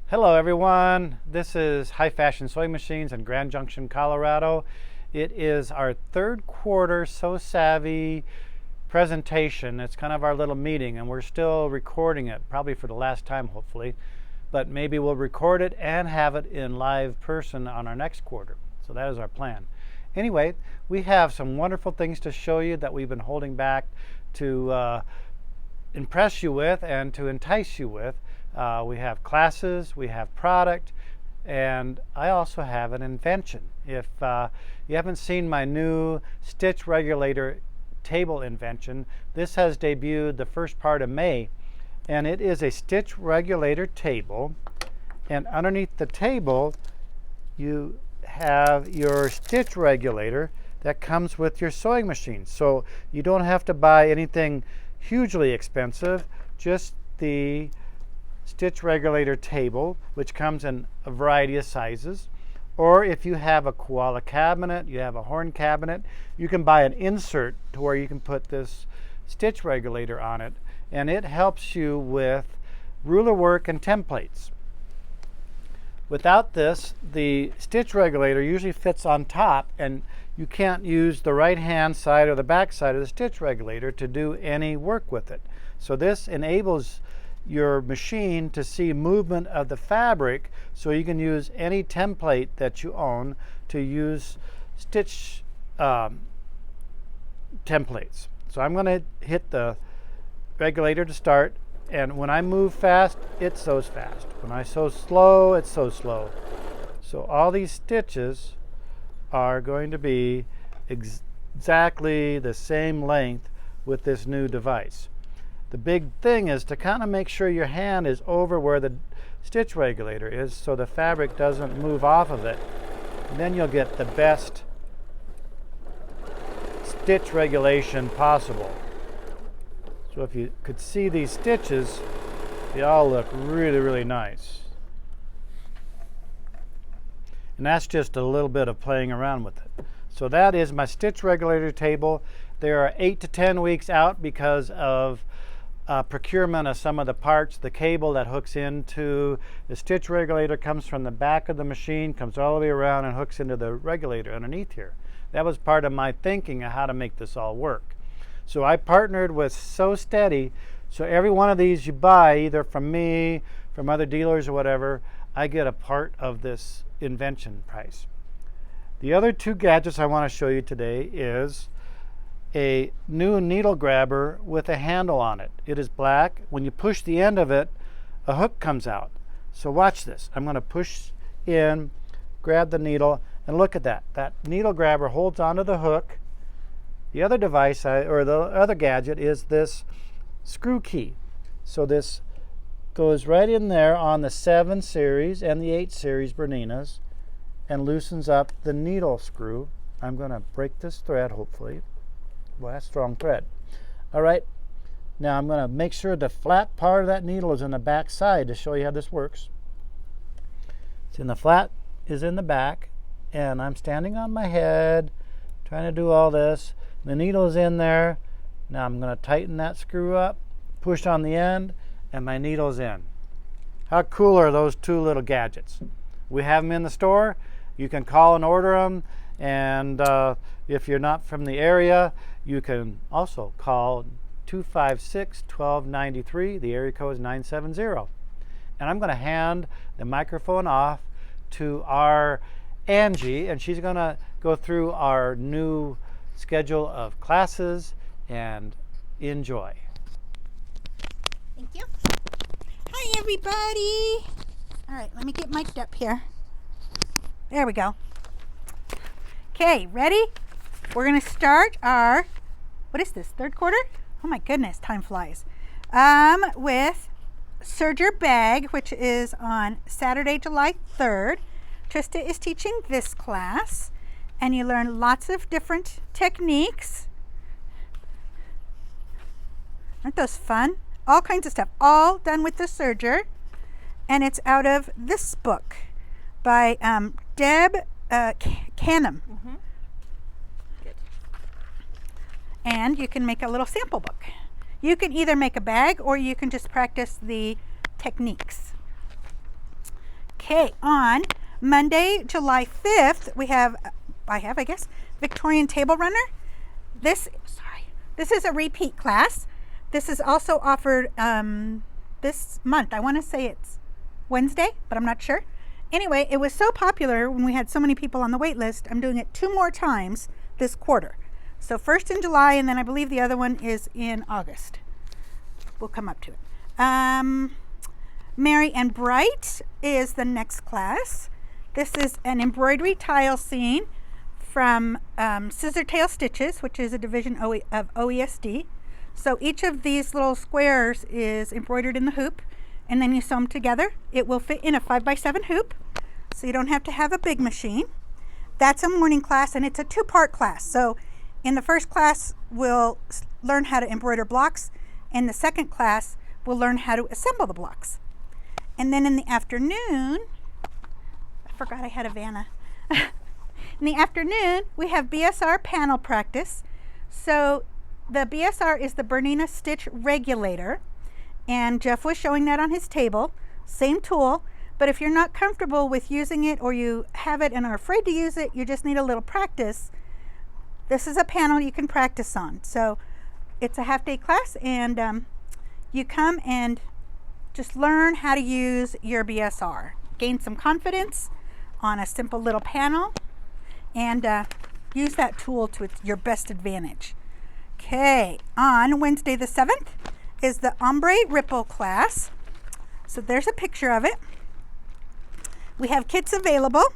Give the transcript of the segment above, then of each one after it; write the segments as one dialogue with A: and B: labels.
A: Hello everyone, this is High Fashion Sewing Machines in Grand Junction, Colorado. It is our third quarter Sew Savvy presentation. It's kind of our little meeting and we're still recording it, probably for the last time hopefully, but maybe we'll record it and have it in live person on our next quarter. So that is our plan. Anyway, we have some wonderful things to show you that we've been holding back to impress you with and to entice you with. We have classes, we have product, and I also have an invention. If you haven't seen my new stitch regulator table invention, this has debuted the first part of May, and it is a stitch regulator table, and underneath the table you have your stitch regulator that comes with your sewing machine. So you don't have to buy anything hugely expensive, just the stitch regulator table, which comes in a variety of sizes. Or if you have a koala cabinet, you have a horn cabinet, you can buy an insert to where you can put this stitch regulator on it, and it helps you with ruler work and templates. Without this, the stitch regulator usually fits on top, and you can't use the right hand side or the back side of the stitch regulator to do any work with it. So this enables your machine to see movement of the fabric, so you can use any template that you own to use stitch templates. So I'm going to hit the regulator to start, and when I move fast, it sews fast. When I sew slow, it sews slow. So all these stitches are going to be exactly the same length with this new device. The big thing is to kind of make sure your hand is over where the stitch regulator is so the fabric doesn't move off of it. And then you'll get the best stitch regulation possible. So if you could see these stitches, they all look really, really nice. And that's just a little bit of playing around with it. So that is my stitch regulator table. They are 8 to 10 weeks out because of procurement of some of the parts. The cable that hooks into the stitch regulator comes from the back of the machine, comes all the way around and hooks into the regulator underneath here. That was part of my thinking of how to make this all work. So I partnered with Sew Steady, so every one of these you buy, either from me, from other dealers or whatever, I get a part of this invention price. The other two gadgets I want to show you today is a new needle grabber with a handle on it. It is black. When you push the end of it, a hook comes out. So watch this. I'm going to push in, grab the needle, and look at that. That needle grabber holds onto the hook. The other device, or the other gadget, is this screw key. So this goes right in there on the 7 series and the 8 series Berninas and loosens up the needle screw. I'm going to break this thread, hopefully. Well, that's strong thread. All right, now I'm going to make sure the flat part of that needle is in the back side to show you how this works. It's in the flat is in the back, and I'm standing on my head trying to do all this. The needle is in there. Now I'm going to tighten that screw up, push on the end, and my needle's in. How cool are those two little gadgets? We have them in the store. You can call and order them, and if you're not from the area, you can also call 256-1293. The area code is 970. And I'm going to hand the microphone off to our Angie, and she's going to go through our new schedule of classes, and enjoy.
B: Thank you. Hi, everybody. All right, let me get mic'd up here. There we go. Okay, ready? We're going to start our, what is this, third quarter? Oh my goodness, time flies. With Serger Bag, which is on Saturday, July 3rd. Trista is teaching this class, and you learn lots of different techniques. Aren't those fun? All kinds of stuff, all done with the serger. And it's out of this book by Deb Canham.
C: Good.
B: And you can make a little sample book. You can either make a bag or you can just practice the techniques. Okay, on Monday, July 5th, I guess, Victorian Table Runner. This is a repeat class. This is also offered this month. I want to say it's Wednesday, but I'm not sure. Anyway, it was so popular when we had so many people on the wait list. I'm doing it 2 more times this quarter. So first in July, and then I believe the other one is in August. We'll come up to it. Merry and Bright is the next class. This is an embroidery tile scene from Scissor Tail Stitches, which is a division of OESD. So each of these little squares is embroidered in the hoop, and then you sew them together. It will fit in a 5x7 hoop, so you don't have to have a big machine. That's a morning class, and it's a 2-part class. So in the first class, we'll learn how to embroider blocks. In the second class, we'll learn how to assemble the blocks. And then in the afternoon, I forgot I had a Vanna. In the afternoon, we have BSR panel practice. So the BSR is the Bernina Stitch Regulator, and Jeff was showing that on his table. Same tool, but if you're not comfortable with using it, or you have it and are afraid to use it, you just need a little practice, this is a panel you can practice on. So it's a half-day class, and you come and just learn how to use your BSR. Gain some confidence on a simple little panel, and use that tool to your best advantage. Okay, on Wednesday the 7th is the Ombre Ripple class. So there's a picture of it. We have kits available.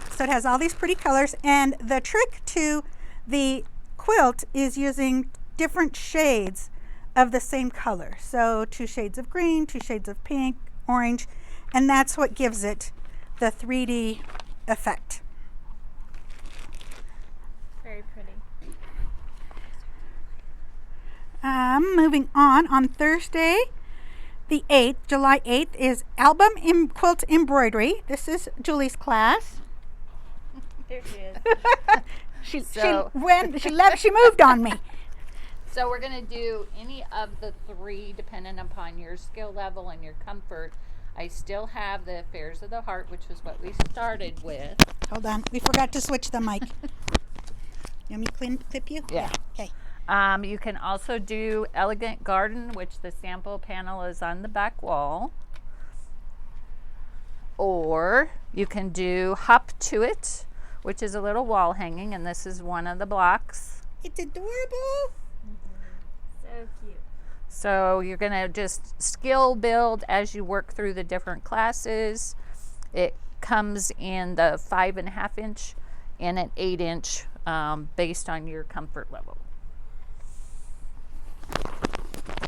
B: So it has all these pretty colors, and the trick to the quilt is using different shades of the same color. So 2 shades of green, 2 shades of pink, orange, and that's what gives it the 3D effect.
C: Very pretty.
B: Moving on Thursday, the 8th, July 8th, is Album Quilt Embroidery. This is Julie's class.
C: There she is.
B: She moved on me.
D: So we're going to do any of the 3 depending upon your skill level and your comfort. I still have the Affairs of the Heart, which was what we started with.
B: Hold on, we forgot to switch the mic. You want me to clip you?
D: Yeah.
B: Okay.
D: You can also do Elegant Garden, which the sample panel is on the back wall. Or you can do Hop to It, which is a little wall hanging, and this is one of the blocks.
B: It's adorable.
C: So cute.
D: So you're going to just skill build as you work through the different classes. It comes in the 5.5 inch and an 8 inch based on your comfort level.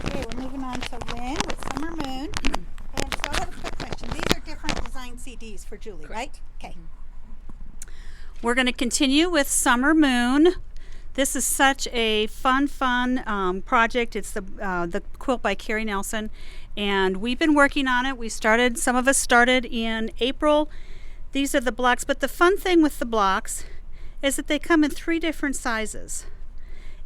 B: Okay, we're moving on to Lynn with Summer Moon. And so I have a quick question. These are different design CDs for Julie, right? Okay.
E: We're going to continue with Summer Moon. This is such a fun project. It's the quilt by Carrie Nelson, and we've been working on it. Some of us started in April. These are the blocks, but the fun thing with the blocks is that they come in 3 different sizes: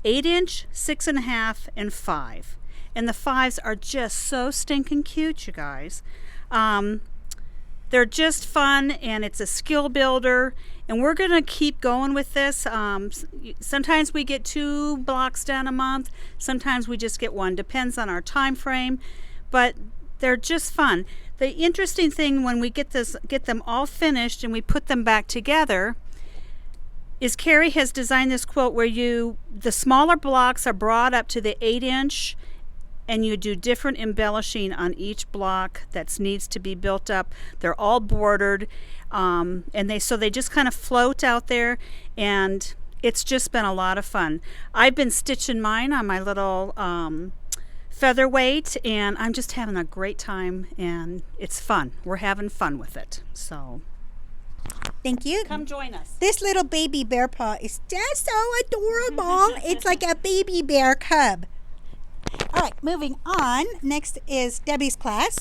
E: 8 inch, 6.5, and 5. And the 5s are just so stinking cute, you guys. They're just fun, and it's a skill builder, and we're going to keep going with this. Sometimes we get 2 blocks done a month, sometimes we just get 1, depends on our time frame, but they're just fun. The interesting thing when we get them all finished and we put them back together is Carrie has designed this quilt where the smaller blocks are brought up to the 8 inch, and you do different embellishing on each block that needs to be built up. They're all bordered, and they just kind of float out there, and it's just been a lot of fun. I've been stitching mine on my little featherweight, and I'm just having a great time, and it's fun. We're having fun with it. So
B: Thank you.
E: come join us.
B: This little baby bear paw is just so adorable. It's like a baby bear cub. All right, moving on. Next is Debbie's class.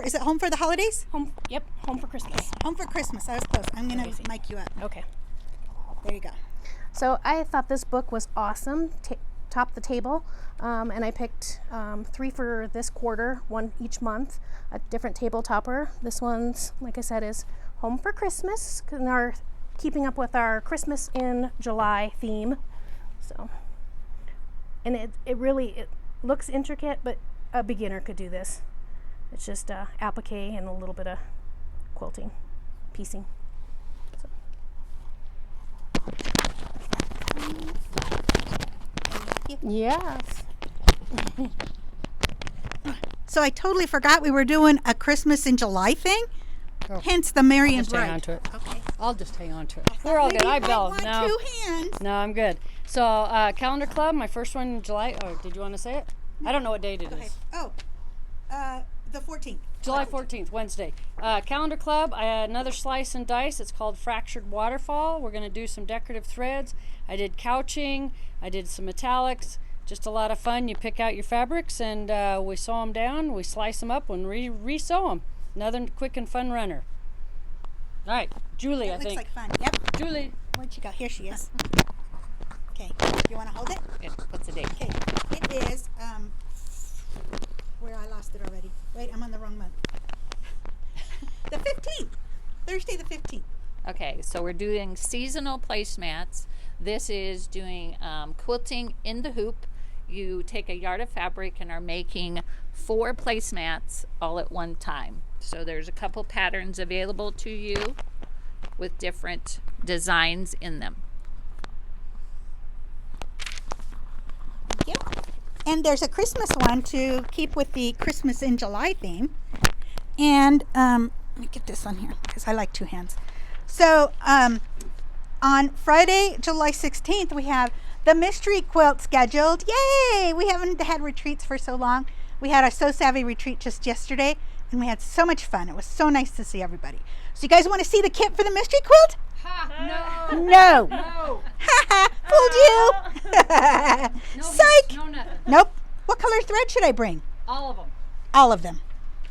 B: Is it Home for the Holidays?
F: Home for Christmas.
B: Home for Christmas. I was close. I'm going to mic you up.
F: Okay.
B: There you go.
F: So I thought this book was awesome. top the table, and I picked 3 for this quarter, 1 each month, a different table topper. This one's, like I said, is Home for Christmas, and our keeping up with our Christmas in July theme. So, and it really looks intricate, but a beginner could do this. It's just applique and a little bit of quilting, piecing. So. Yes.
B: So I totally forgot we were doing a Christmas in July thing. Hence the Marion
G: Just hang on
B: Bride.
G: to it.
B: Okay.
G: I'll just hang on to it. We're all good. I Bill.
B: Want
G: No,
B: 2 hands.
G: no, I'm good. So, Calendar Club, my first one in July. Oh, did you want to say it? I don't know what date it is.
B: Oh, the 14th.
G: July 14th, Wednesday. Calendar Club, I had another slice and dice. It's called Fractured Waterfall. We're going to do some decorative threads. I did couching. I did some metallics. Just a lot of fun. You pick out your fabrics and we sew them down. We slice them up and re-sew them. Another quick and fun runner. All right, Julie,
B: That
G: I
B: looks
G: think.
B: like fun. Yep.
G: Julie.
B: Where'd she go? Here she is. Okay. You want to hold it?
D: What's the date?
B: Okay. It is, where I lost it already. Wait, I'm on the wrong month. The 15th. Thursday the 15th.
D: Okay, so we're doing seasonal placemats. This is doing quilting in the hoop. You take a yard of fabric and are making 4 placemats all at one time. So there's a couple patterns available to you with different designs in them.
B: Thank you. And there's a Christmas one to keep with the Christmas in July theme. And let me get this on here because I like 2 hands. So on Friday, July 16th, we have the mystery quilt scheduled. Yay! We haven't had retreats for so long. We had our So Savvy retreat just yesterday, and we had so much fun. It was so nice to see everybody. So you guys want to see the kit for the mystery quilt?
G: Ha, no.
B: No.
G: No.
B: Fooled you.
G: No,
B: Psych.
G: no, nothing.
B: Nope. What color thread should I bring?
G: All of them.
B: All of them.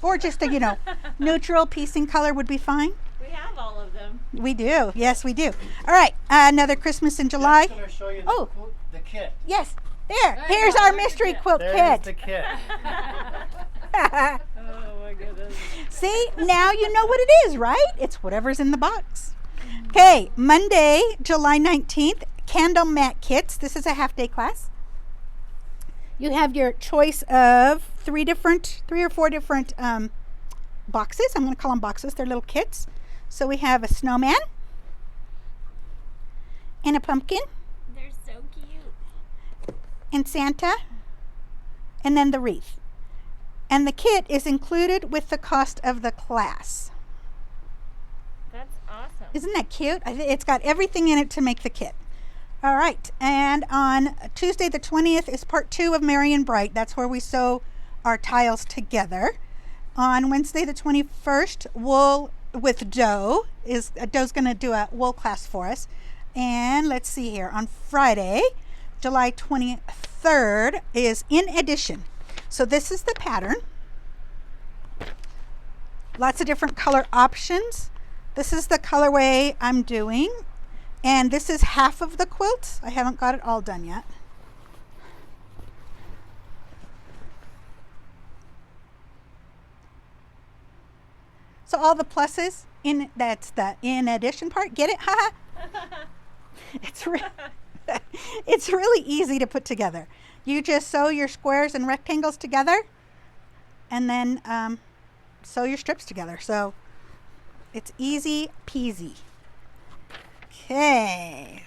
B: Or just a, neutral piecing color would be fine.
C: We have all of them.
B: We do. Yes, we do. All right. Another Christmas in July.
A: I'm going to show you
B: Oh.
A: the kit.
B: Yes. There.
G: you
B: Here's
G: go.
B: our
G: There's the
B: mystery
G: kit.
B: quilt
A: There's
B: kit.
A: the kit.
G: Oh, my goodness.
B: See, now you know what it is, right? It's whatever's in the box. Okay, Monday, July 19th, candle mat kits. This is a half-day class. You have your choice of 3 or 4 different boxes. I'm going to call them boxes. They're little kits. So we have a snowman and a pumpkin
C: They're so cute.
B: and Santa and then the wreath. And the kit is included with the cost of the class.
C: That's awesome.
B: Isn't that cute? It's got everything in it to make the kit. All right. And on Tuesday the 20th is part 2 of Merry and Bright. That's where we sew our tiles together. On Wednesday the 21st, wool with Doe. Doe's going to do a wool class for us. And let's see here. On Friday, July 23rd is In Addition. So this is the pattern. Lots of different color options. This is the colorway I'm doing. And this is half of the quilt. I haven't got it all done yet. So all the pluses, that's the In Addition part. Get it? Haha. It's really easy to put together. You just sew your squares and rectangles together and then sew your strips together. So it's easy peasy. Okay.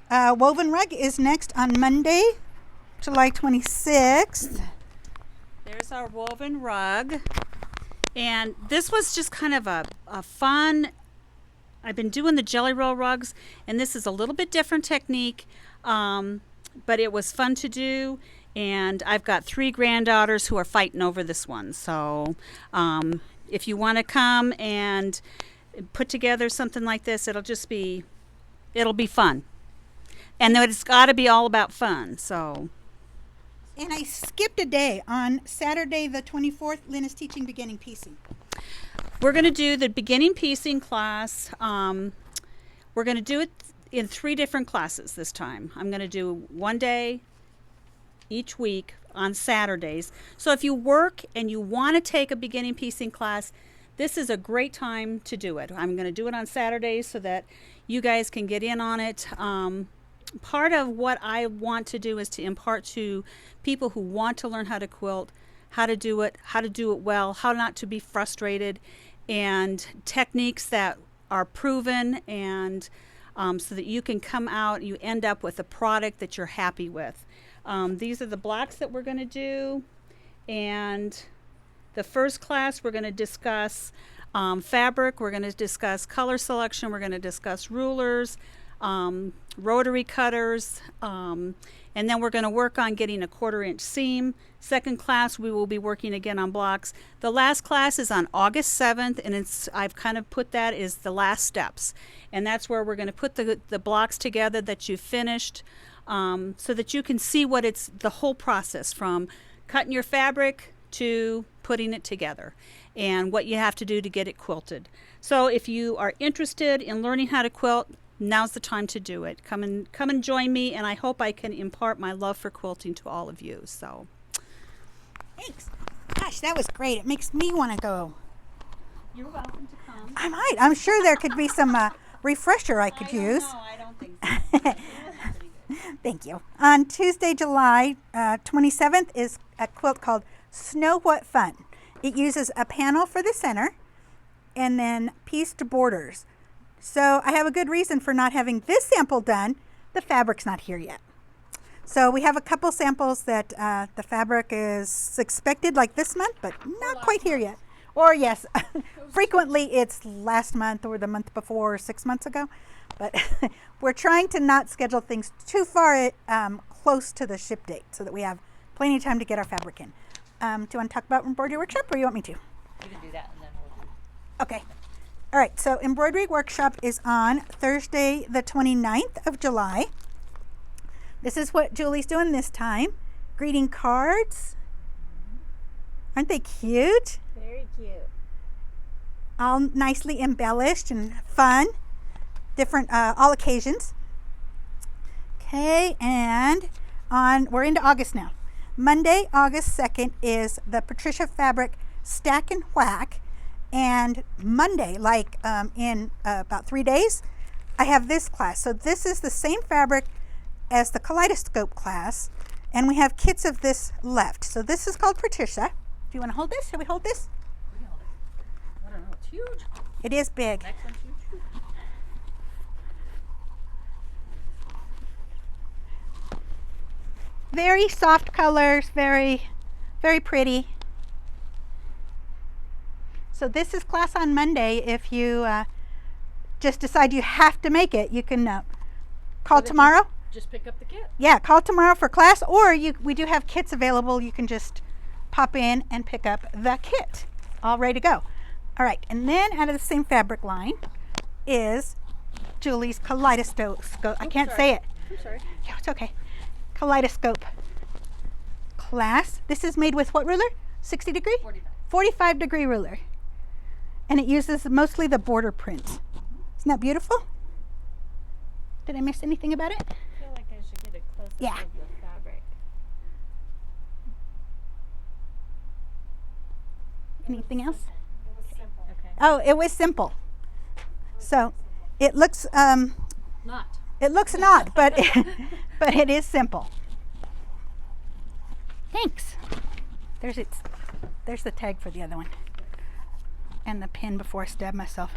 B: Woven rug is next on Monday, July 26th.
E: There's our woven rug. And this was just kind of a fun, I've been doing the jelly roll rugs, and this is a little bit different technique, but it was fun to do. And I've got 3 granddaughters who are fighting over this one. So if you want to come and put together something like this, it'll be fun. And then it's got to be all about fun. So.
B: And I skipped a day. On Saturday the 24th, Lynn is teaching beginning piecing.
E: We're going to do the beginning piecing class. We're going to do it in 3 different classes this time. I'm going to do one day each week on Saturdays. So if you work and you want to take a beginning piecing class, this is a great time to do it. I'm going to do it on Saturdays so that you guys can get in on it. Part of what I want to do is to impart to people who want to learn how to quilt, how to do it well, how not to be frustrated, and techniques that are proven, and so that you can come out, you end up with a product that you're happy with. These are the blocks that we're going to do, and the first class we're going to discuss fabric, we're going to discuss color selection, we're going to discuss rulers, rotary cutters, and then we're going to work on getting a 1/4 inch seam. Second class we will be working again on blocks. The last class is on August 7th, and I've kind of put that as the last steps, and that's where we're going to put the blocks together that you've finished, so that you can see what it's the whole process from cutting your fabric to putting it together and what you have to do to get it quilted. So if you are interested in learning how to quilt, now's the time to do it. Come and join me, and I hope I can impart my love for quilting to all of you. So
B: Thanks. Gosh, that was great. It makes me want to go.
E: you're welcome to come.
B: I might. I'm sure there could be some refresher I could use.
E: No, I don't think so.
B: Thank you. On Tuesday, July 27th is a quilt called Snow What Fun. It uses a panel for the center and then pieced borders. So I have a good reason for not having this sample done. The fabric's not here yet. So we have a couple samples that the fabric is expected like this month, but not quite here yet. Or yes, frequently it's last month or the month before or 6 months ago. But we're trying to not schedule things too far close to the ship date so that we have plenty of time to get our fabric in. Do you want to talk about embroidery workshop, or you want me to?
D: You can do that and then we'll do.
B: Okay. All right, so embroidery workshop is on Thursday the 29th of July. This is what Julie's doing this time. Greeting cards. Aren't they cute?
C: Very cute.
B: All nicely embellished and fun. Different, all occasions. Okay, and we're into August now. Monday, August 2nd is the Patricia Fabric Stack and Whack. And Monday, like in about 3 days, I have this class. So this is the same fabric as the Kaleidoscope class, and we have kits of this left. So this is called Patricia. Do you want to hold this? Should we hold this?
E: We can hold it. I don't know. It's huge.
B: It is big.
E: Next one's huge.
B: Very soft colors, very, very pretty. So this is class on Monday. If you just decide you have to make it, you can call tomorrow.
E: Just pick up the kit.
B: Yeah, call tomorrow for class, or we do have kits available. You can just pop in and pick up the kit, all ready to go. All right, and then out of the same fabric line is Julie's Kaleidoscope. I can't say it.
E: I'm sorry.
B: Yeah, it's okay. Kaleidoscope class. This is made with what ruler? 60 degree? 45 degree ruler. And it uses mostly the border print. Isn't that beautiful? Did I miss anything about it?
C: I feel like I should get a close up
B: Yeah.
C: of the fabric.
B: Anything else?
C: It was simple. Okay.
B: Oh, it was simple. So it looks
E: Not.
B: it looks not, but but it is simple. Thanks. There's the tag for the other one. And the pin before I stab myself.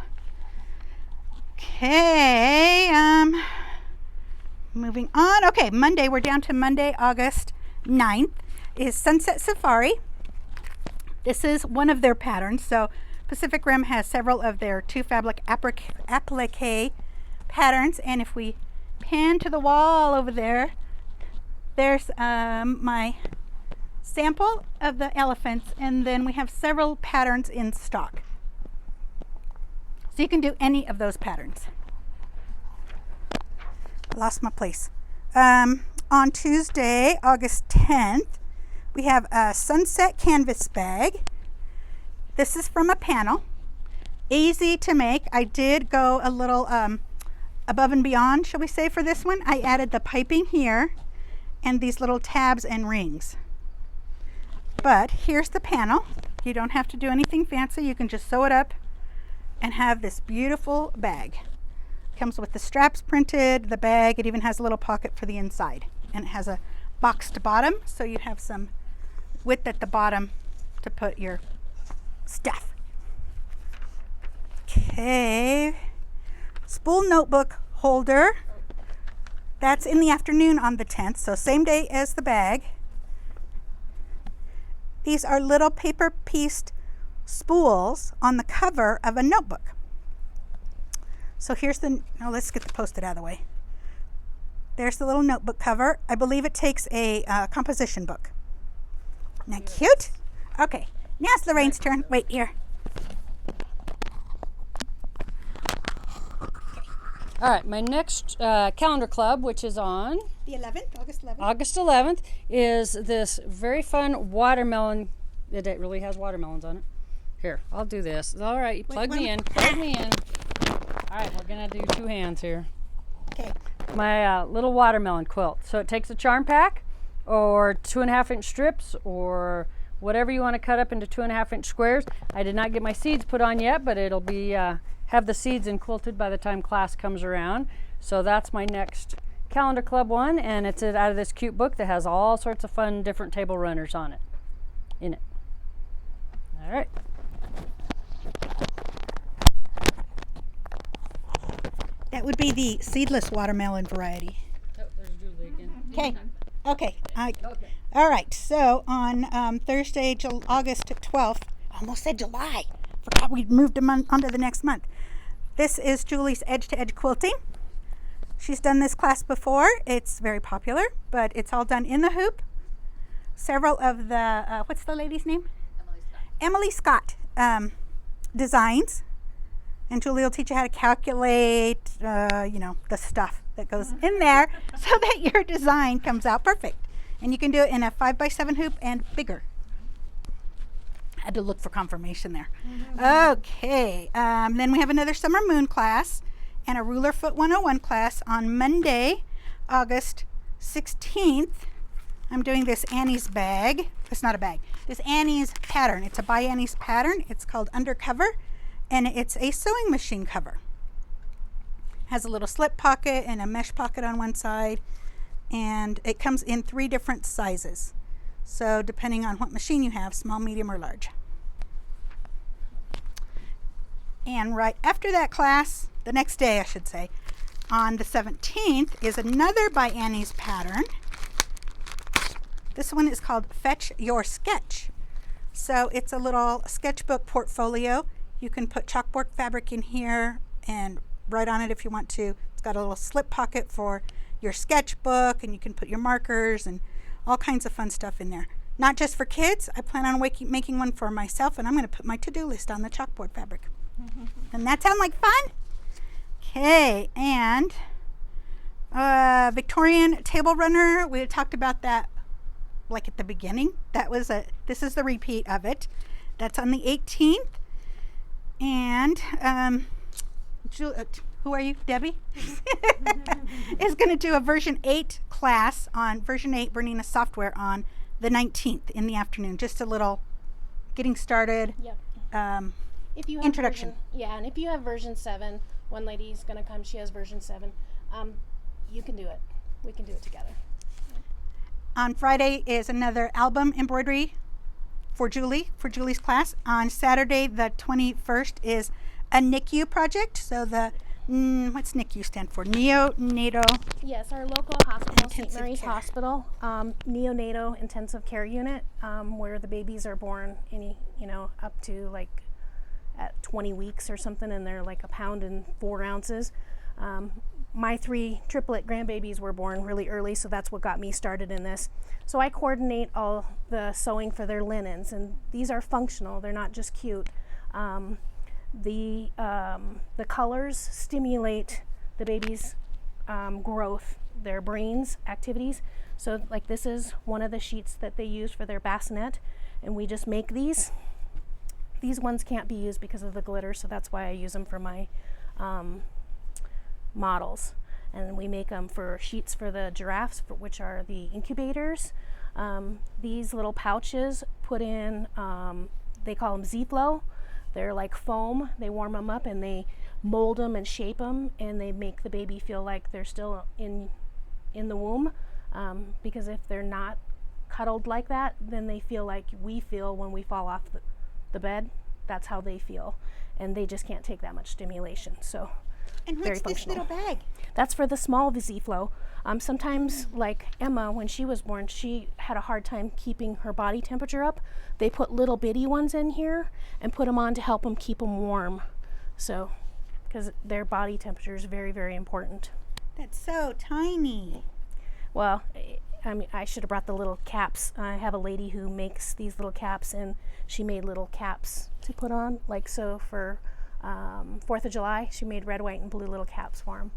B: Okay, moving on. Okay, Monday, we're down to Monday, August 9th, is Sunset Safari. This is one of their patterns. So Pacific Rim has several of their 2 fabric applique patterns. And if we pan to the wall over there, there's my sample of the elephants, and then we have several patterns in stock. So you can do any of those patterns. I lost my place. On Tuesday, August 10th, we have a sunset canvas bag. This is from a panel. Easy to make. I did go a little above and beyond, shall we say, for this one. I added the piping here, and these little tabs and rings. But here's the panel. You don't have to do anything fancy. You can just sew it up and have this beautiful bag. Comes with the straps printed, the bag. It even has a little pocket for the inside. And it has a boxed bottom, so you have some width at the bottom to put your stuff. Okay. Spool notebook holder. That's in the afternoon on the 10th, so same day as the bag. These are little paper pieced spools on the cover of a notebook. So here's the, now let's get the Post-it out of the way. There's the little notebook cover. I believe it takes a composition book. Isn't that cute? Okay, now it's Lorraine's turn. Wait, here.
G: All right, my next calendar club, which is on
B: The 11th, August 11th.
G: August 11th, is this very fun watermelon. It really has watermelons on it. Here, I'll do this. All right, plug me in. Plug me in. All right, we're going to do two hands here.
B: Okay.
G: My little watermelon quilt. So it takes a charm pack or 2.5-inch strips or whatever you want to cut up into 2.5-inch squares. I did not get my seeds put on yet, but it'll be have the seeds and quilted by the time class comes around. So that's my next calendar club one, and it's out of this cute book that has all sorts of fun different table runners on it. In it. All right.
B: That would be the seedless watermelon variety.
G: Oh, there's Julie again.
B: Okay. Okay. All right. So on Thursday, August 12th, I almost said July. Forgot we moved them onto the next month. This is Julie's edge-to-edge quilting. She's done this class before. It's very popular, but it's all done in the hoop. Several of the, what's the lady's name? Emily Scott designs. And Julie will teach you how to calculate, the stuff that goes in there so that your design comes out perfect. And you can do it in a 5x7 hoop and bigger. I had to look for confirmation there. Okay, then we have another Summer Moon class and a Ruler Foot 101 class on Monday, August 16th. I'm doing this Annie's bag. It's not a bag. This Annie's pattern. It's a by Annie's pattern. It's called Undercover, and it's a sewing machine cover. Has a little slip pocket and a mesh pocket on one side, and it comes in 3 different sizes. So depending on what machine you have, small, medium, or large. And right after that class, the next day I should say, on the 17th is another by Annie's pattern. This one is called Fetch Your Sketch. So it's a little sketchbook portfolio. You can put chalkboard fabric in here and write on it if you want to. It's got a little slip pocket for your sketchbook, and you can put your markers and all kinds of fun stuff in there. Not just for kids. I plan on making one for myself, and I'm going to put my to-do list on the chalkboard fabric. Doesn't that sound like fun? Okay, and Victorian table runner. We had talked about that like at the beginning. This is the repeat of it. That's on the 18th. And who are you, Debbie? Is going to do a version 8 class on version 8 Bernina software on the 19th in the afternoon. Just a little getting started.
F: Yep. If you have
B: introduction.
F: And if you have version 7, one lady's going to come. She has version 7. You can do it. We can do it together.
B: On Friday is another album embroidery for Julie's class. On Saturday, the 21st, is a NICU project. So the, what's NICU stand for? Neonatal.
F: Yes, our local hospital, St.
B: Intensive
F: Mary's
B: care.
F: Hospital, neonatal intensive care unit, where the babies are born up to like at 20 weeks or something, and they're like 1 pound and 4 ounces. My 3 triplet grandbabies were born really early, so that's what got me started in this. So I coordinate all the sewing for their linens, and these are functional. They're not just cute. The colors stimulate the baby's growth, their brain's activities. So like this is one of the sheets that they use for their bassinet, and we just make these. These ones can't be used because of the glitter, so that's why I use them for my models. and we make them for sheets for the giraffes, which are the incubators. These little pouches put in, they call them Z-Flow. They're like foam. They warm them up and they mold them and shape them, and they make the baby feel like they're still in the womb, because if they're not cuddled like that, then they feel like we feel when we fall off the bed. That's how they feel, and they just can't take that much stimulation. So
B: And
F: very
B: what's this
F: functional.
B: little bag?
F: That's for the small Z-Flow. Sometimes, like Emma, when she was born, she had a hard time keeping her body temperature up. They put little bitty ones in here and put them on to help them keep them warm. So, because their body temperature is very, very important.
B: That's so tiny.
F: Well, I mean, I should have brought the little caps. I have a lady who makes these little caps, and she made little caps to put on. Like, so for 4th of July, she made red, white, and blue little caps for them.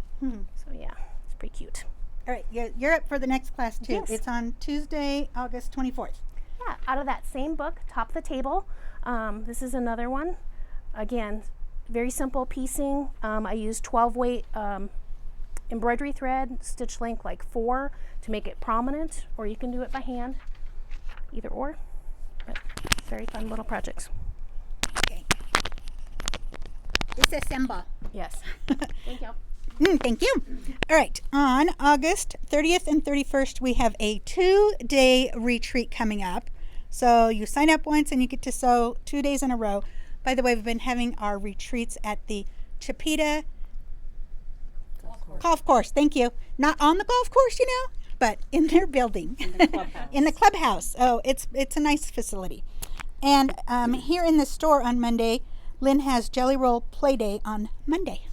F: So, yeah, it's pretty cute.
B: All right, you're up for the next class too.
F: Yes.
B: It's on Tuesday, August 24th.
F: Yeah, out of that same book, Top of the Table. This is another one. Again, very simple piecing. I use 12 weight embroidery thread, stitch length like 4 to make it prominent, or you can do it by hand, either or. But very fun little projects.
B: Okay. Disassemble.
F: Yes. Thank you.
B: Thank you. All right. On August 30th and 31st, we have a 2-day retreat coming up. So you sign up once and you get to sew 2 days in a row. By the way, we've been having our retreats at the Jpvlefty golf course. Thank you. Not on the golf course, you know, but in their building. In the clubhouse. In the clubhouse. Oh, it's a nice facility. And here in the store on Monday, Lynn has Jelly Roll Play Day on Monday.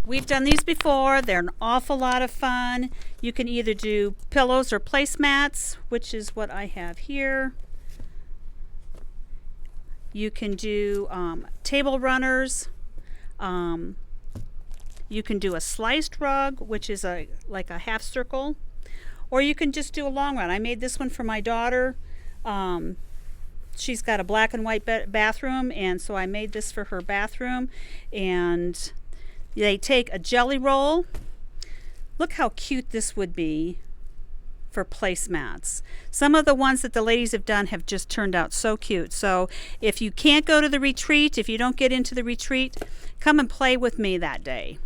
E: We've done these before. They're an awful lot of fun. You can either do pillows or placemats, which is what I have here. You can do table runners. You can do a sliced rug, which is like a half circle. Or you can just do a long run. I made this one for my daughter. She's got a black and white bathroom, and so I made this for her bathroom. And they take a jelly roll. Look how cute this would be for placemats. Some of the ones that the ladies have done have just turned out so cute. So if you can't go to the retreat, if you don't get into the retreat, come and play with me that day.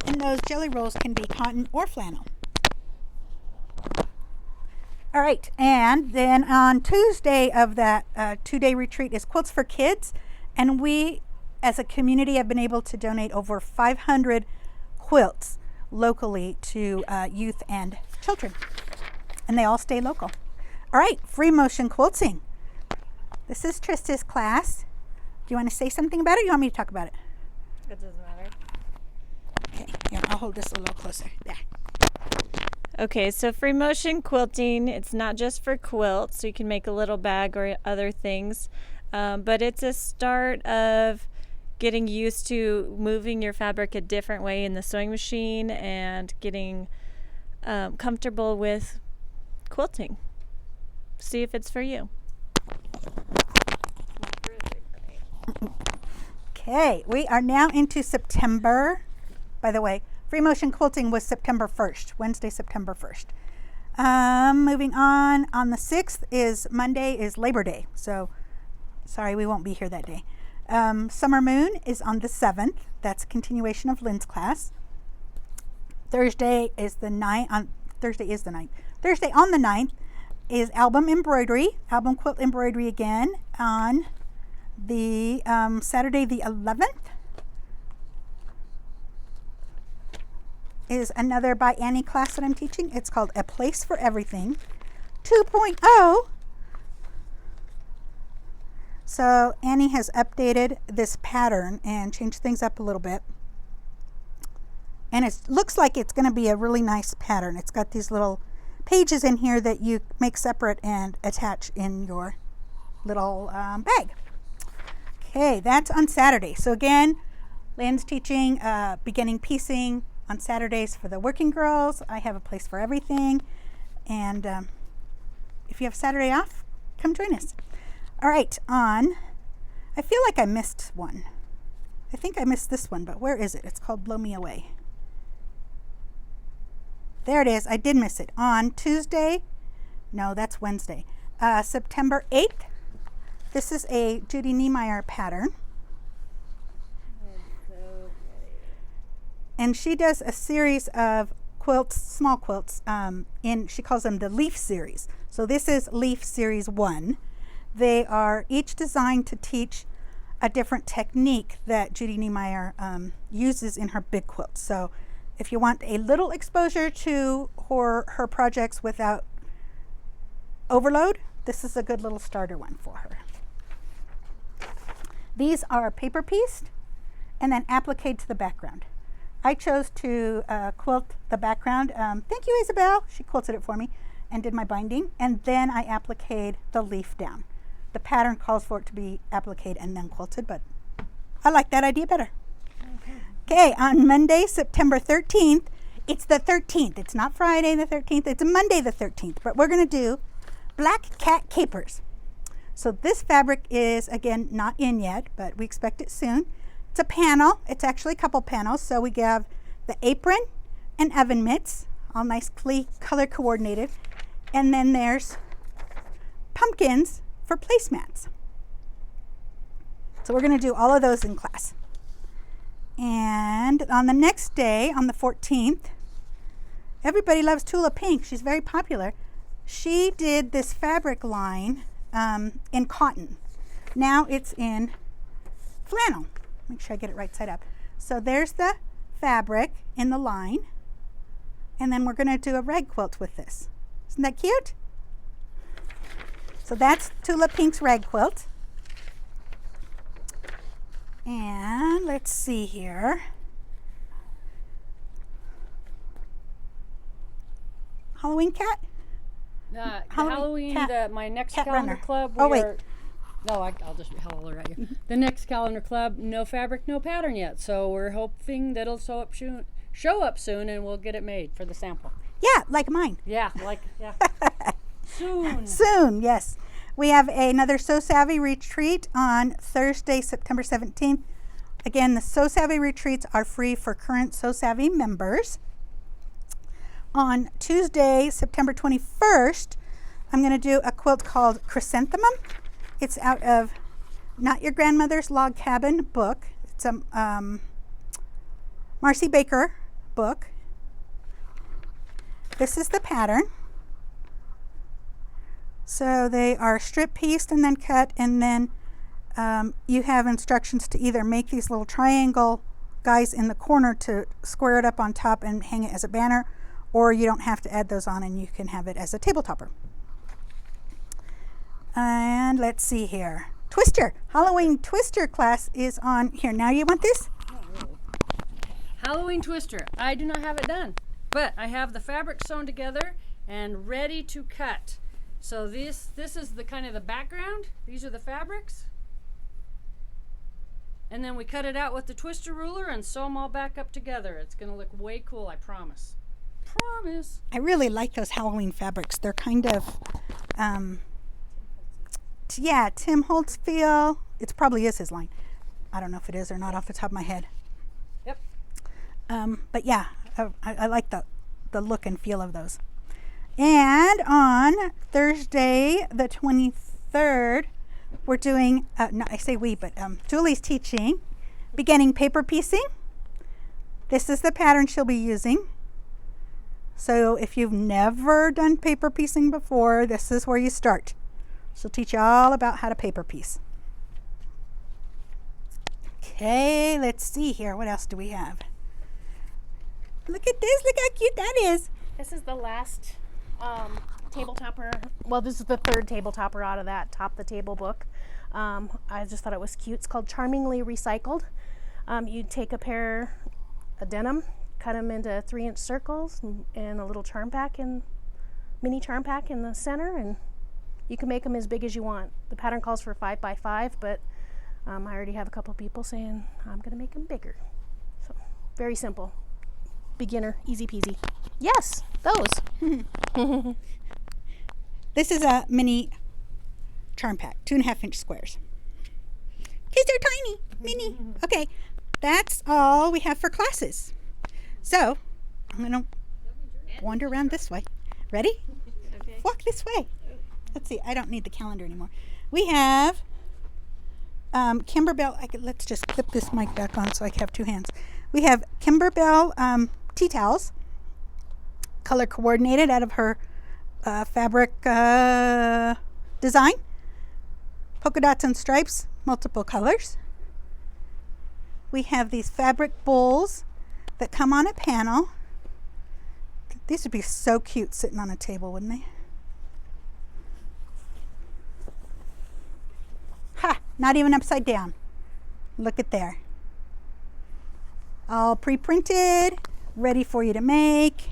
B: And those jelly rolls can be cotton or flannel. All right, and then on Tuesday of that 2-day retreat is Quilts for Kids, and we as a community have been able to donate over 500 quilts locally to youth and children, and they all stay local. All right, free motion quilting. This is Trista's class. Do you want to say something about it, or do you want me to talk about it?
C: It doesn't matter.
B: Okay, here, I'll hold this a little closer. There.
C: Okay, so free motion quilting, it's not just for quilts, so you can make a little bag or other things, but it's a start of getting used to moving your fabric a different way in the sewing machine and getting comfortable with quilting. See if it's for you.
B: Okay, we are now into September. By the way, free motion quilting was September 1st, Wednesday, September 1st. Moving on the 6th is Monday is Labor Day. So sorry, we won't be here that day. Summer Moon is on the 7th. That's a continuation of Lynn's class. Thursday is the 9th. Thursday on the 9th is album quilt embroidery again. On the Saturday the 11th is another by Annie class that I'm teaching. It's called A Place for Everything 2.0. So Annie has updated this pattern and changed things up a little bit. And it looks like it's going to be a really nice pattern. It's got these little pages in here that you make separate and attach in your little bag. Okay, that's on Saturday. So again, Lynn's teaching beginning piecing on Saturdays for the working girls. I have A Place for Everything. And if you have Saturday off, come join us. All right, I feel like I missed one. I think I missed this one, but where is it? It's called Blow Me Away. There it is. I did miss it. On Tuesday, no, that's Wednesday, September 8th. This is a Judy Niemeyer pattern. And she does a series of quilts, small quilts, she calls them the Leaf series. So this is Leaf Series 1. They are each designed to teach a different technique that Judy Niemeyer uses in her big quilts. So if you want a little exposure to her projects without overload, this is a good little starter one for her. These are paper pieced and then appliqued to the background. I chose to quilt the background. Thank you, Isabel. She quilted it for me and did my binding. And then I appliqued the leaf down. The pattern calls for it to be appliqued and then quilted, but I like that idea better. Okay, on Monday, September 13th, it's the 13th. It's not Friday the 13th. It's Monday the 13th. But we're going to do Black Cat Capers. So this fabric is, again, not in yet, but we expect it soon. It's a panel. It's actually a couple panels. So we have the apron and oven mitts, all nicely color coordinated. And then there's pumpkins for placemats. So we're going to do all of those in class. And on the next day, on the 14th, everybody loves Tula Pink. She's very popular. She did this fabric line in cotton. Now it's in flannel. Make sure I get it right side up. So there's the fabric in the line. And then we're going to do a rag quilt with this. Isn't that cute? So that's Tula Pink's rag quilt. And let's see here. Halloween cat?
G: Halloween,
B: cat.
G: my next
B: Cat
G: calendar
B: runner.
G: club.
B: Oh, wait.
G: No, I'll just holler at you. The next calendar club, no fabric, no pattern yet. So we're hoping that it'll show up soon, and we'll get it made for the sample.
B: Yeah, like mine.
G: Yeah, soon.
B: Soon, yes. We have another So Savvy retreat on Thursday, September 17th. Again, the So Savvy retreats are free for current So Savvy members. On Tuesday, September 21st, I'm going to do a quilt called Chrysanthemum. It's out of Not Your Grandmother's Log Cabin book. It's a Marcy Baker book. This is the pattern. So they are strip pieced and then cut, and then you have instructions to either make these little triangle guys in the corner to square it up on top and hang it as a banner, or you don't have to add those on and you can have it as a table topper. And let's see here. Twister. Halloween Twister class is on here. Now you want this?
G: Halloween Twister. I do not have it done, but I have the fabric sewn together and ready to cut. So this is the kind of the background. These are the fabrics. And then we cut it out with the twister ruler and sew them all back up together. It's going to look way cool, I promise. Promise.
B: I really like those Halloween fabrics. They're kind of, yeah, Tim Holtzfield. It probably is his line. I don't know if it is or not off the top of my head.
G: Yep.
B: But yeah, I like the look and feel of those. And on Thursday, the 23rd, we're doing, no, I say we, but Julie's teaching beginning paper piecing. This is the pattern she'll be using. So if you've never done paper piecing before, this is where you start. She'll teach you all about how to paper piece. Okay, let's see here. What else do we have? Look at this. Look how cute that is.
F: This is the last table topper. Well, this is the third table topper out of that Top the Table book. I just thought it was cute. It's called Charmingly Recycled. You take a pair of denim, cut them into 3-inch circles and a little charm pack and mini charm pack in the center, and you can make them as big as you want. The pattern calls for 5 by 5, but I already have a couple people saying I'm gonna make them bigger. So very simple, beginner, easy peasy. Yes, those.
B: This is a mini charm pack, 2.5-inch squares. Kids are tiny, mini. Okay, that's all we have for classes. So I'm going to wander around this way. Ready?
C: Okay.
B: Walk this way. Let's see. I don't need the calendar anymore. We have Kimberbell. Let's just clip this mic back on so I can have two hands. We have Kimberbell tea towels, color coordinated out of her fabric design. Polka dots and stripes, multiple colors. We have these fabric bowls that come on a panel. These would be so cute sitting on a table, wouldn't they? Ha! Not even upside down. Look at there. All pre-printed, ready for you to make.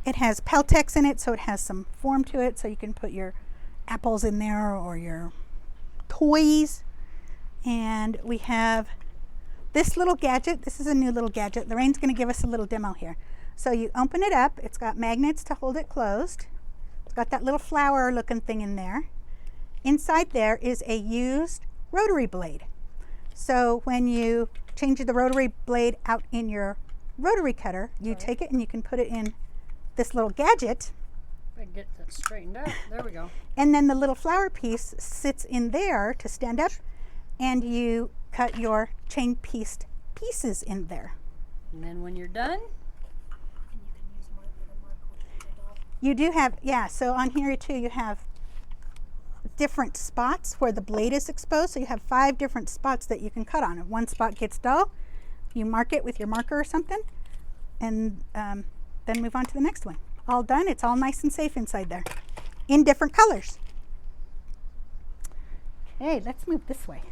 B: It has Peltex in it, so it has some form to it, so you can put your apples in there or your toys. And we have this little gadget. This is a new little gadget. Lorraine's going to give us a little demo here. So you open it up. It's got magnets to hold it closed. It's got that little flower looking thing in there. Inside there is a used rotary blade. So when you change the rotary blade out in your rotary cutter, you take it and you can put it in this little gadget.
G: I get that straightened out. There we go.
B: And then the little flower piece sits in there to stand up, and you cut your chain pieced pieces in there.
G: And then when you're done,
B: You do have, yeah, so on here too you have different spots where the blade is exposed. So you have 5 different spots that you can cut on. If one spot gets dull, you mark it with your marker or something, and then move on to the next one. All done. It's all nice and safe inside there in different colors. Okay, let's move this way.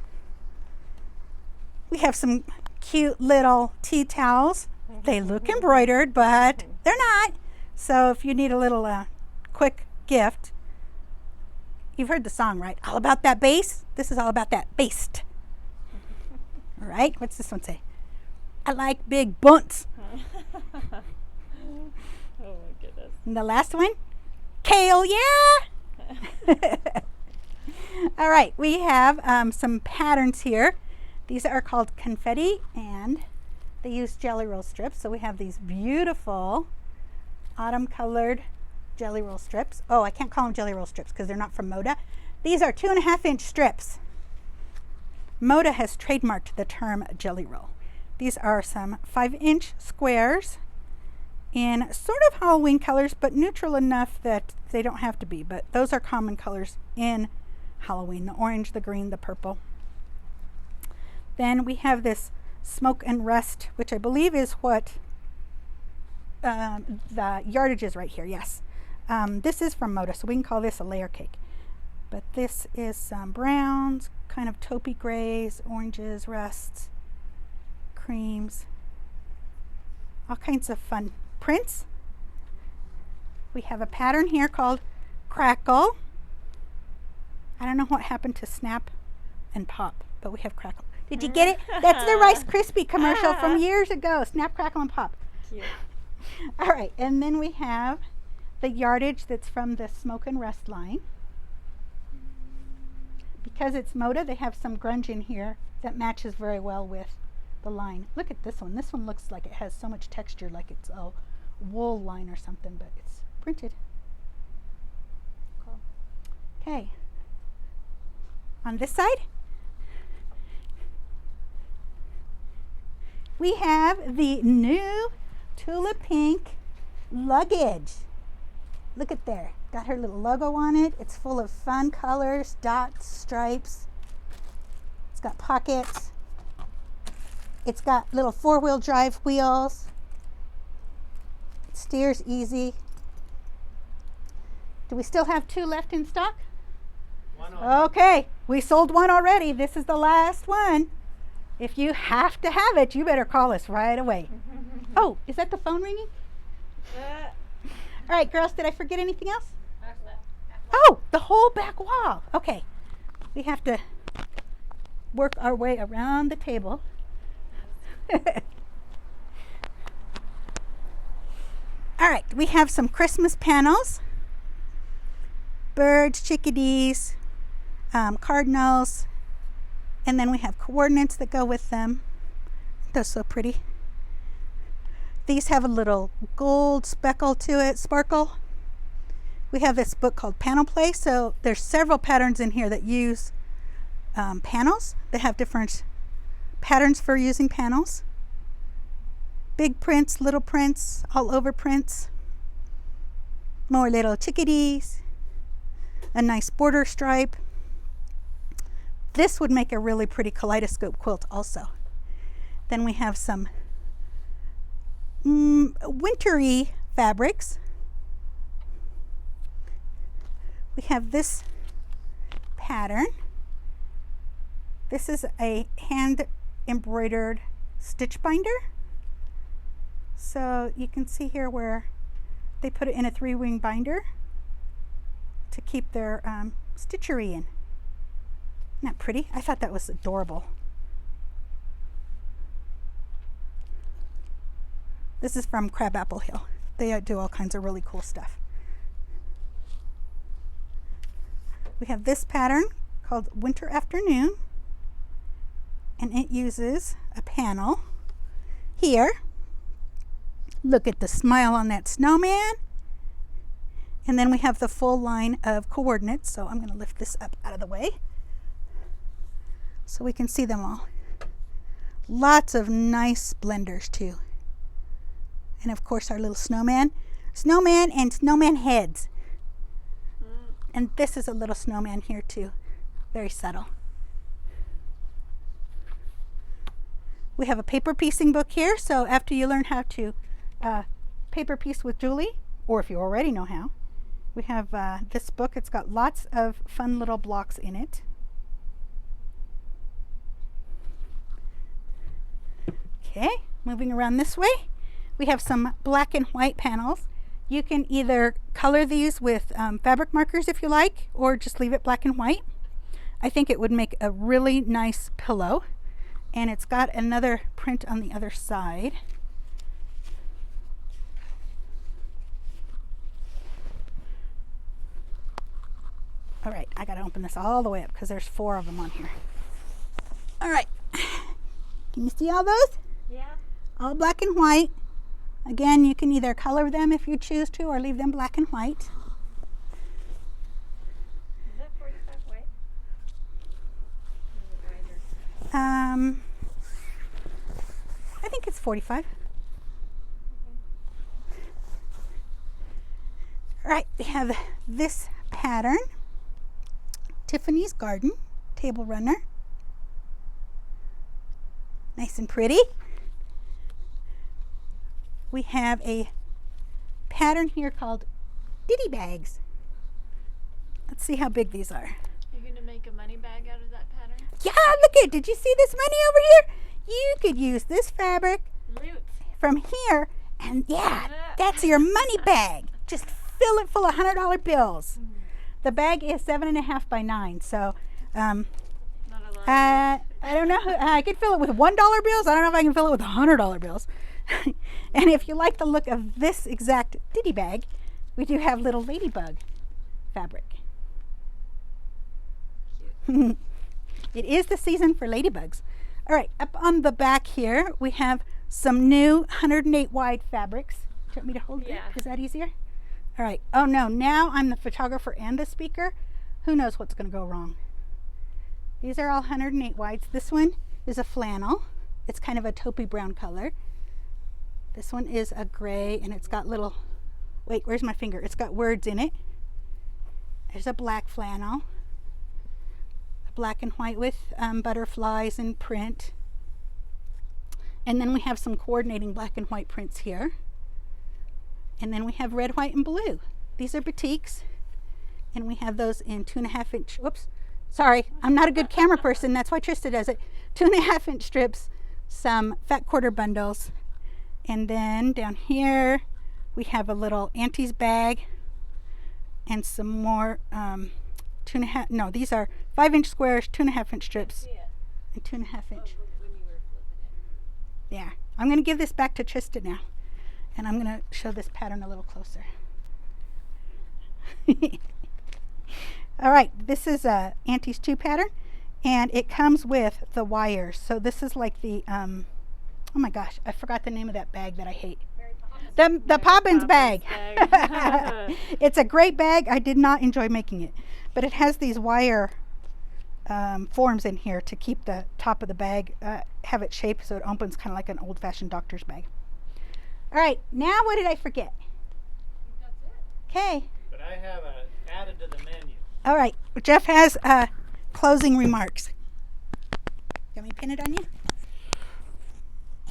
B: We have some cute little tea towels. They look embroidered, but they're not. So if you need a little quick gift, you've heard the song, right? All about that bass. This is all about that bass. All right, what's this one say? I like big bunts.
C: Oh my goodness.
B: And the last one, kale, yeah. All right, we have some patterns here. These are called confetti, and they use jelly roll strips. So we have these beautiful autumn colored jelly roll strips. Oh, I can't call them jelly roll strips because they're not from Moda. These are 2.5-inch strips. Moda has trademarked the term jelly roll. These are some 5-inch squares in sort of Halloween colors, but neutral enough that they don't have to be. But those are common colors in Halloween: the orange, the green, the purple. Then we have this smoke and rust, which I believe is what the yardage is right here. Yes. This is from Moda, so we can call this a layer cake. But this is some browns, kind of taupey grays, oranges, rusts, creams, all kinds of fun prints. We have a pattern here called Crackle. I don't know what happened to Snap and Pop, but we have Crackle. Did you get it? That's the Rice Krispie commercial from years ago. Snap, Crackle, and Pop.
C: Cute.
B: All right, and then we have the yardage that's from the Smoke and Rust line. Because it's Moda, they have some grunge in here that matches very well with the line. Look at this one. This one looks like it has so much texture, like it's a wool line or something, but it's printed.
C: Cool.
B: Okay. On this side, we have the new Tula Pink Luggage. Look at there. Got her little logo on it. It's full of fun colors, dots, stripes. It's got pockets. It's got little 4-wheel drive wheels. It steers easy. Do we still have 2 left in stock? Okay, we sold 1 already. This is the last one. If you have to have it, you better call us right away. Oh, is that the phone ringing? All right, girls, did I forget anything else? Oh, the whole back wall. Okay, we have to work our way around the table. All right, we have some Christmas panels. Birds, chickadees, cardinals, and then we have coordinates that go with them. those so pretty? These have a little gold speckle to it, sparkle. We have this book called Panel Play, so there's several patterns in here that use panels. They have different patterns for using panels. Big prints, little prints, all over prints. More little chickadees. A nice border stripe. This would make a really pretty kaleidoscope quilt also. Then we have some wintry fabrics. We have this pattern. This is a hand embroidered stitch binder. So you can see here where they put it in a 3-ring binder to keep their stitchery in. Isn't that pretty? I thought that was adorable. This is from Crabapple Hill. They do all kinds of really cool stuff. We have this pattern called Winter Afternoon, and it uses a panel here. Look at the smile on that snowman. And then we have the full line of coordinates, so I'm going to lift this up out of the way so we can see them all. Lots of nice blenders too. And of course our little snowman and snowman heads. And this is a little snowman here too, very subtle. We have a paper piecing book here, so after you learn how to paper piece with Julie, or if you already know how, we have this book. It's got lots of fun little blocks in it. Okay, moving around this way, we have some black and white panels. You can either color these with fabric markers if you like, or just leave it black and white. I think it would make a really nice pillow. And it's got another print on the other side. All right, I gotta open this all the way up because there's 4 of them on here. All right, can you see all those?
C: Yeah.
B: All black and white. Again, you can either color them if you choose to, or leave them black and white.
C: Is that 45 weight? Or is it wider?
B: I think it's 45. All right, we have this pattern, Tiffany's Garden Table Runner. Nice and pretty. We have a pattern here called Ditty Bags. Let's see how big these are.
C: You're going to make a money bag out of that pattern?
B: Yeah, look at, did you see this money over here? You could use this fabric
C: Loot.
B: from here, and yeah, that's your money bag. Just fill it full of $100 bills. The bag is 7.5 by 9, so
C: Not a lot.
B: I don't know. I could fill it with $1 bills. I don't know if I can fill it with $100 bills. And if you like the look of this exact ditty bag, we do have little ladybug fabric. It is the season for ladybugs. All right, up on the back here, we have some new 108 wide fabrics. Do you want me to hold it?
C: Yeah.
B: Is that easier? All right. Oh no, now I'm the photographer and the speaker. Who knows what's going to go wrong? These are all 108 wides. This one is a flannel. It's kind of a taupey brown color. This one is a gray, and it's got little, wait, where's my finger? It's got words in it. There's a black flannel. Black and white with butterflies and print. And then we have some coordinating black and white prints here. And then we have red, white, and blue. These are batiks. And we have those in 2.5 inch, whoops, sorry, I'm not a good camera person, that's why Trista does it. 2.5 inch strips, some fat quarter bundles. And then down here, we have a little Antis bag and some more 2.5, no, these are 5 inch squares, 2.5 inch strips, and 2.5 inch. Yeah, I'm going to give this back to Trista now, and I'm going to show this pattern a little closer. All right, this is a Antis2 pattern, and it comes with the wires. So this is like the, Oh my gosh, I forgot the name of that bag that I hate. The Poppins bag. It's a great bag. I did not enjoy making it, but it has these wire forms in here to keep the top of the bag, have it shaped so it opens kind of like an old-fashioned doctor's bag. All right, now what did I forget? Okay.
A: But I have added to the menu.
B: All right, Jeff has closing remarks. You want me to pin it on you?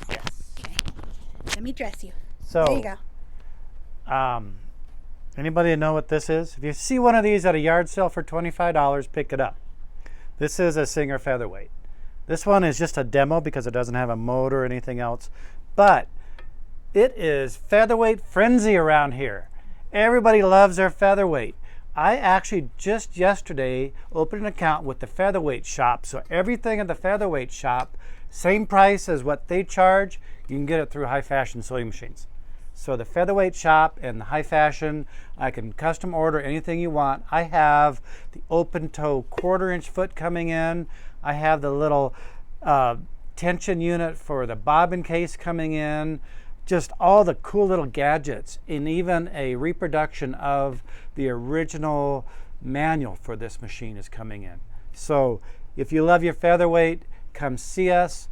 A: Yes.
B: Okay. Let me dress you.
A: So,
B: There you go.
A: Anybody know what this is? If you see one of these at a yard sale for $25, pick it up. This is a Singer Featherweight. This one is just a demo because it doesn't have a motor or anything else, but it is featherweight frenzy around here. Everybody loves their featherweight. I actually just yesterday opened an account with the Featherweight shop, so everything at the Featherweight shop, same price as what they charge, you can get it through High Fashion Sewing Machines. So the Featherweight shop and the High Fashion, I can custom order anything you want. I have the open toe 1/4-inch foot coming in. I have the little tension unit for the bobbin case coming in. Just all the cool little gadgets, and even a reproduction of the original manual for this machine is coming in. So if you love your featherweight, come see us,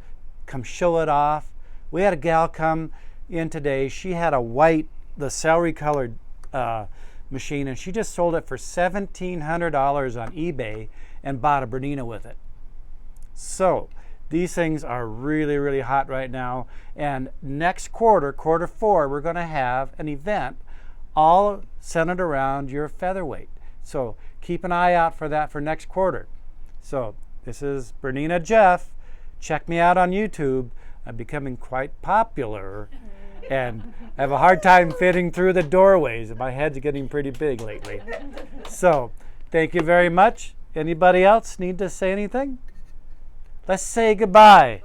A: come show it off. We had a gal come in today. She had a white, the celery colored machine, and she just sold it for $1,700 on eBay and bought a Bernina with it. So these things are really, really hot right now. And next quarter, quarter 4, we're going to have an event all centered around your featherweight. So keep an eye out for that for next quarter. So this is Bernina Jeff. Check me out on YouTube. I'm becoming quite popular. And I have a hard time fitting through the doorways. My head's getting pretty big lately. So thank you very much. Anybody else need to say anything? Let's say goodbye.